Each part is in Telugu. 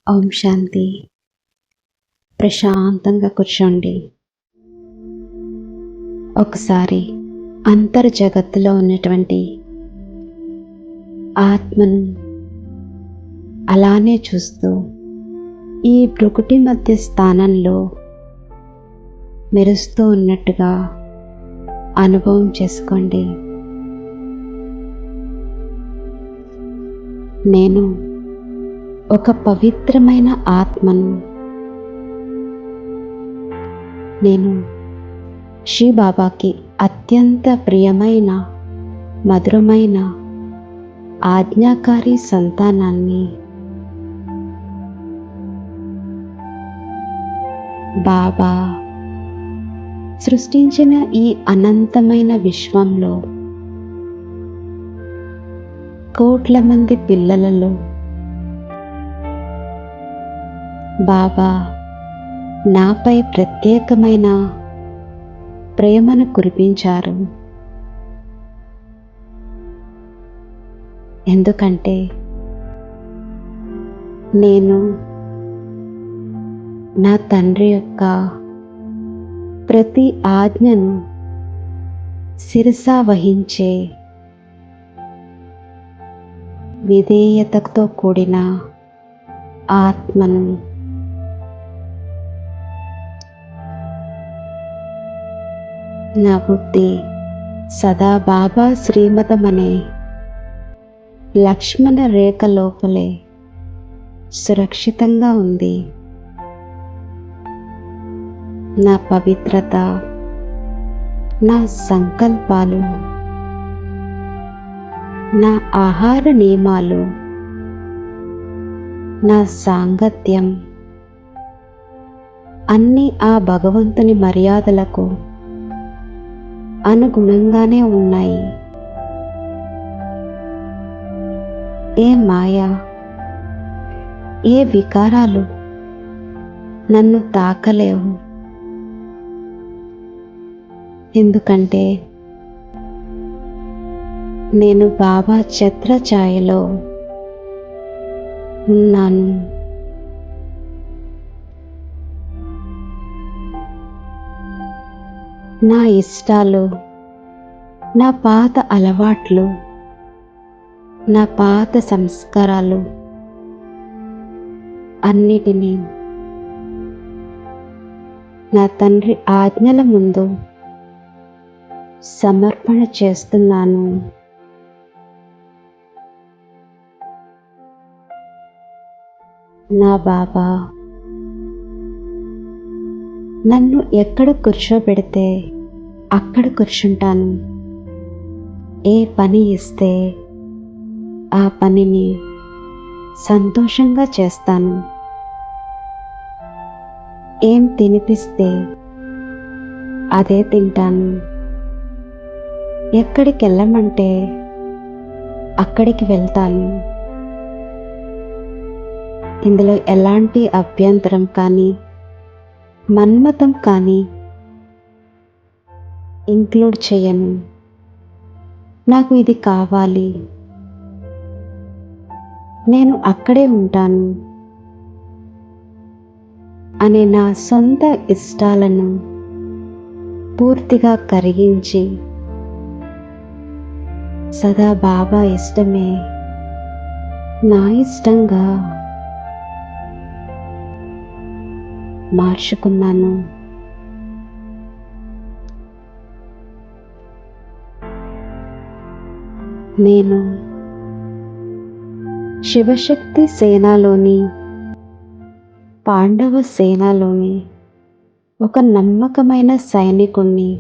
ఓం శాంతి. ప్రశాంతంగా కూర్చోండి. ఒకసారి అంతర్జగత్తులో ఉన్నటువంటి ఆత్మను అలానే చూస్తూ ఈ భృకుటి మధ్య స్థానంలో మెరుస్తూ ఉన్నట్టుగా అనుభవం చేసుకోండి. నేను ఒక పవిత్రమైన ఆత్మను. నేను శ్రీ బాబాకి అత్యంత ప్రియమైన మధురమైన ఆజ్ఞాకారి సంతానాన్ని. బాబా సృష్టించిన ఈ అనంతమైన విశ్వంలో కోట్ల మంది పిల్లలలో బాబా నాపై ప్రత్యేకమైన ప్రేమను కురిపించారు. ఎందుకంటే నేను నా తండ్రి యొక్క ప్రతి ఆజ్ఞను శిరసా వహించే విధేయతతో కూడిన ఆత్మను. నా బుద్ధి సదా బాబా శ్రీమతం అనే లక్ష్మణ రేఖ లోపలే సురక్షితంగా ఉంది. నా పవిత్రత, నా సంకల్పాలు, నా ఆహార నియమాలు, నా సాంగత్యం అన్నీ ఆ భగవంతుని మర్యాదలకు అనుగుణంగానే ఉన్నాయి. ఏ మాయ, ఏ వికారాలు నన్ను తాకలేవు. ఎందుకంటే నేను బాబా ఛత్రఛాయలో ఉన్నాను. నా ఇష్టాలు, నా పాత అలవాట్లు, నా పాత సంస్కారాలు అన్నిటినీ నా తండ్రి ఆజ్ఞల ముందు సమర్పణ చేస్తున్నాను. నా బాబా నన్ను ఎక్కడ కూర్చోబెడితే అక్కడ కూర్చుంటాను. ఏ పని ఇస్తే ఆ పనిని సంతోషంగా చేస్తాను. ఏం తినిపిస్తే అదే తింటాను. ఎక్కడికి వెళ్ళమంటే అక్కడికి వెళ్తాను. ఇందులో ఎలాంటి అభ్యంతరం కానీ మన్మతం కానీ ఇంక్లూడ్ చేయను. నాకు ఇది కావాలి, నేను అక్కడే ఉంటాను అనే నా సొంత ఇష్టాలను పూర్తిగా కరిగించి సదా బాబా ఇష్టమే నా ఇష్టంగా మార్చుకున్నాను. నేను శివశక్తి సేనలోని పాండవ సేనలోని ఒక నమ్మకమైన సైనికుణ్ణి.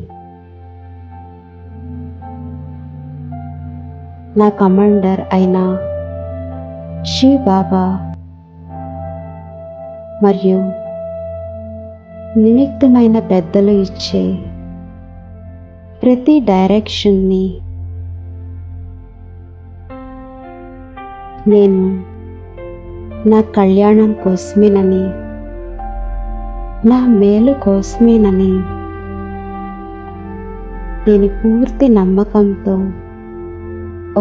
నా కమాండర్ అయిన శ్రీ బాబా మరియు నిమిత్తమైన పెద్దలు ఇచ్చే ప్రతి డైరెక్షన్ని నేను నా కళ్యాణం కోసమేనని, నా మేలు కోసమేనని నేను పూర్తి నమ్మకంతో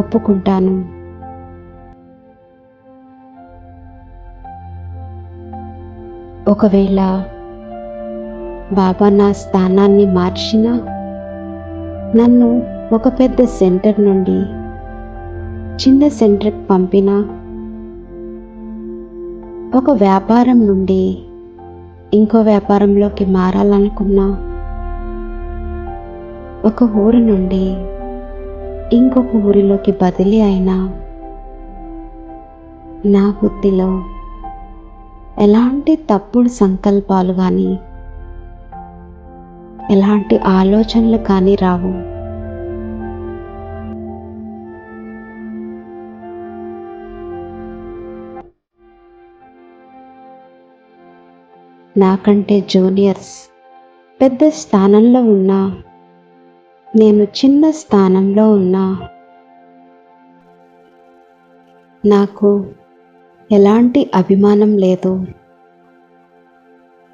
ఒప్పుకుంటాను. ఒకవేళ బాబా నా స్థానాన్ని మార్చినా, నన్ను ఒక పెద్ద సెంటర్ నుండి చిన్న సెంటర్కి పంపినా, ఒక వ్యాపారం నుండి ఇంకో వ్యాపారంలోకి మారాలనుకున్నా, ఒక ఊరు నుండి ఇంకొక ఊరిలోకి బదిలీ అయినా, నా బుద్ధిలో ఎలాంటి తప్పుడు సంకల్పాలు కానీ ఎలాంటి ఆలోచనలు కానీ రావు. నాకంటే జూనియర్స్ పెద్ద స్థానంలో ఉన్నా, నేను చిన్న స్థానంలో ఉన్నా, నాకు ఎలాంటి అభిమానం లేదు.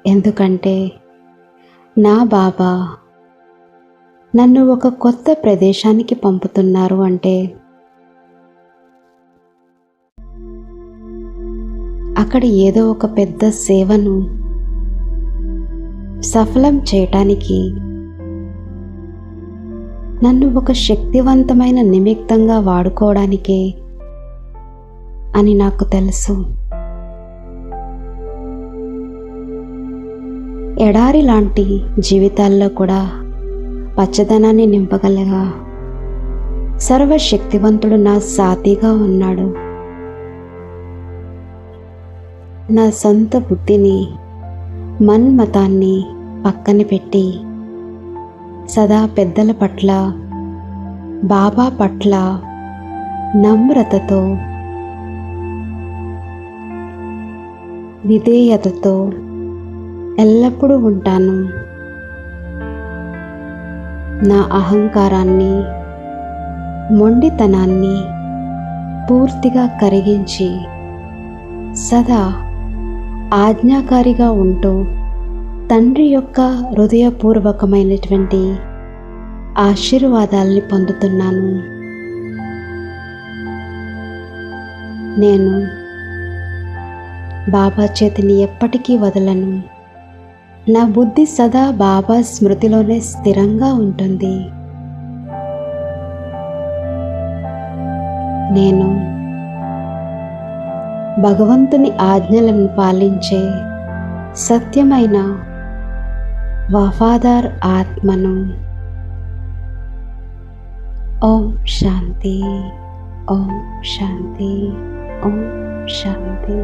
ఎందుకంటే నా బాబా నన్ను ఒక కొత్త ప్రదేశానికి పంపుతున్నారు అంటే అక్కడ ఏదో ఒక పెద్ద సేవను సఫలం చేయటానికి నన్ను ఒక శక్తివంతమైన నిమిత్తంగా వాడుకోవడానికే అని నాకు తెలుసు. ఎడారి లాంటి జీవితాల్లో కూడా పచ్చదనాన్ని నింపగలగా సర్వశక్తివంతుడు నా సాథీగా ఉన్నాడు. నా సొంత బుద్ధిని, మన్మతాన్ని పక్కన పెట్టి సదా పెద్దల పట్ల, బాబా పట్ల నమ్రతతో, విధేయతతో ఎల్లప్పుడూ ఉంటాను. నా అహంకారాన్ని, మొండితనాన్ని పూర్తిగా కరిగించి సదా ఆజ్ఞాకారిగా ఉంటూ తండ్రి యొక్క హృదయపూర్వకమైనటువంటి ఆశీర్వాదాల్ని పొందుతున్నాను. నేను బాబా చేతిని ఎప్పటికీ వదలను. నా బుద్ధి సదా బాబా స్మృతిలోనే స్థిరంగా ఉంటుంది. నేను భగవంతుని ఆజ్ఞలను పాలించే సత్యమైన వఫాదార్ ఆత్మను. ఓం శాంతి, ఓం శాంతి, ఓం శాంతి.